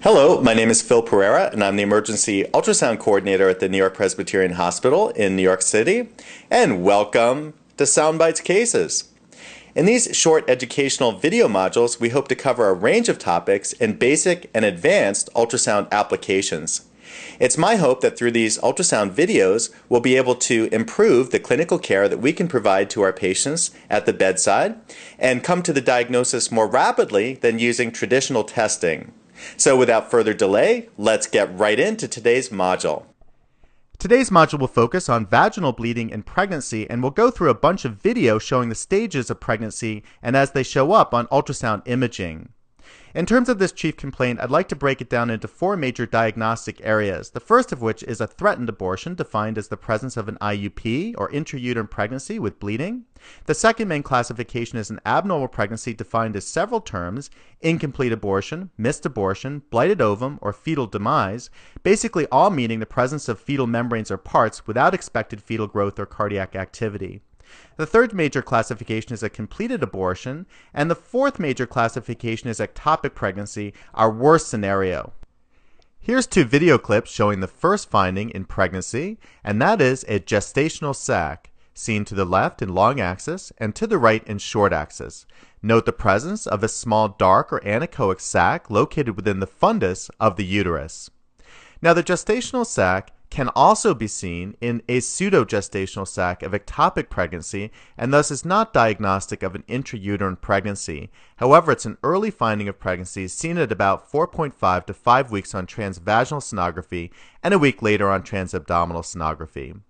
Hello, my name is Phil Pereira, and I'm the Emergency Ultrasound Coordinator at the New York Presbyterian Hospital in New York City. And welcome to Soundbites Cases. In these short educational video modules, we hope to cover a range of topics in basic and advanced ultrasound applications. It's my hope that through these ultrasound videos, we'll be able to improve the clinical care that we can provide to our patients at the bedside and come to the diagnosis more rapidly than using traditional testing. So without further delay, let's get right into today's module. Today's module will focus on vaginal bleeding in pregnancy, and we'll go through a bunch of videos showing the stages of pregnancy and as they show up on ultrasound imaging. In terms of this chief complaint, I'd like to break it down into four major diagnostic areas, the first of which is a threatened abortion, defined as the presence of an IUP, or intrauterine pregnancy with bleeding. The second main classification is an abnormal pregnancy, defined as several terms: incomplete abortion, missed abortion, blighted ovum, or fetal demise, basically all meaning the presence of fetal membranes or parts without expected fetal growth or cardiac activity. The third major classification is a completed abortion, and the fourth major classification is ectopic pregnancy, our worst scenario. Here's two video clips showing the first finding in pregnancy, and that is a gestational sac, seen to the left in long axis and to the right in short axis. Note the presence of a small dark or anechoic sac located within the fundus of the uterus. Now, the gestational sac can also be seen in a pseudogestational sac of ectopic pregnancy, and thus is not diagnostic of an intrauterine pregnancy. However, it's an early finding of pregnancy seen at about 4.5 to 5 weeks on transvaginal sonography and a week later on transabdominal sonography.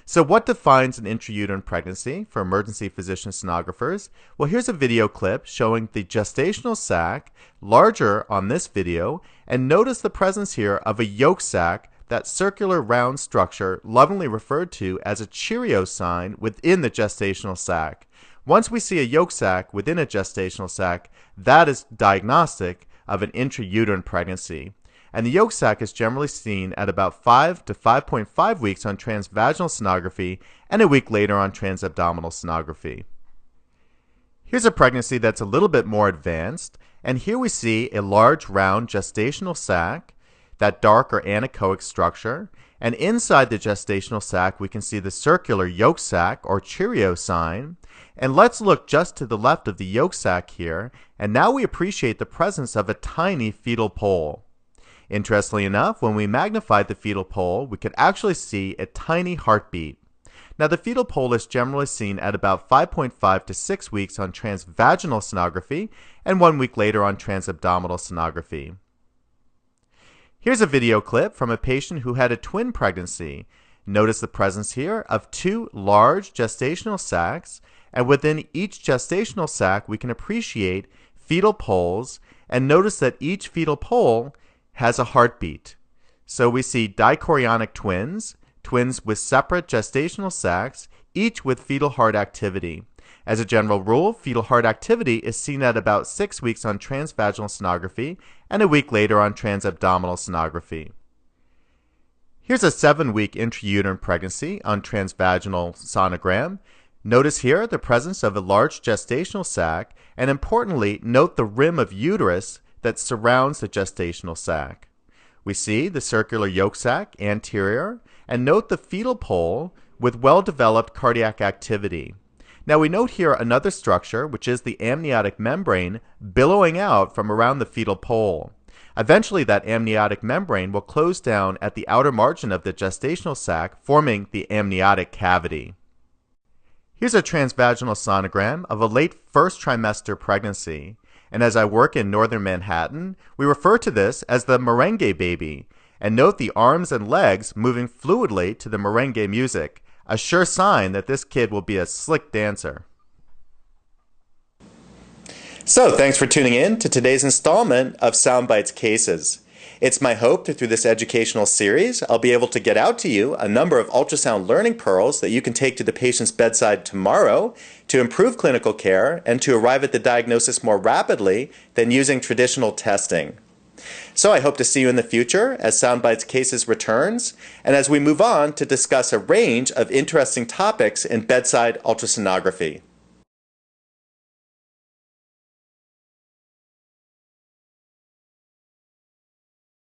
So what defines an intrauterine pregnancy for emergency physician sonographers? Well, here's a video clip showing the gestational sac, larger on this video, and notice the presence here of a yolk sac, that circular round structure lovingly referred to as a Cheerio sign within the gestational sac. Once we see a yolk sac within a gestational sac, that is diagnostic of an intrauterine pregnancy. And the yolk sac is generally seen at about 5 to 5.5 weeks on transvaginal sonography and a week later on transabdominal sonography. Here's a pregnancy that's a little bit more advanced, and here we see a large round gestational sac, that dark or anechoic structure, and inside the gestational sac we can see the circular yolk sac or Cheerio sign. And let's look just to the left of the yolk sac here, and now we appreciate the presence of a tiny fetal pole. Interestingly enough, when we magnify the fetal pole, we could actually see a tiny heartbeat. Now, the fetal pole is generally seen at about 5.5 to 6 weeks on transvaginal sonography and 1 week later on transabdominal sonography. Here's a video clip from a patient who had a twin pregnancy. Notice the presence here of two large gestational sacs, and within each gestational sac we can appreciate fetal poles, and notice that each fetal pole has a heartbeat. So we see dichorionic twins, twins with separate gestational sacs, each with fetal heart activity. As a general rule, fetal heart activity is seen at about 6 weeks on transvaginal sonography and a week later on transabdominal sonography. Here's a 7-week intrauterine pregnancy on transvaginal sonogram. Notice here the presence of a large gestational sac, and importantly, note the rim of uterus that surrounds the gestational sac. We see the circular yolk sac anterior, and note the fetal pole with well-developed cardiac activity. Now we note here another structure, which is the amniotic membrane billowing out from around the fetal pole. Eventually that amniotic membrane will close down at the outer margin of the gestational sac, forming the amniotic cavity. Here's a transvaginal sonogram of a late first trimester pregnancy. And as I work in northern Manhattan, we refer to this as the merengue baby. And note the arms and legs moving fluidly to the merengue music, a sure sign that this kid will be a slick dancer. So thanks for tuning in to today's installment of Soundbites Cases. It's my hope that through this educational series, I'll be able to get out to you a number of ultrasound learning pearls that you can take to the patient's bedside tomorrow to improve clinical care and to arrive at the diagnosis more rapidly than using traditional testing. So I hope to see you in the future as Soundbites Cases returns and as we move on to discuss a range of interesting topics in bedside ultrasonography.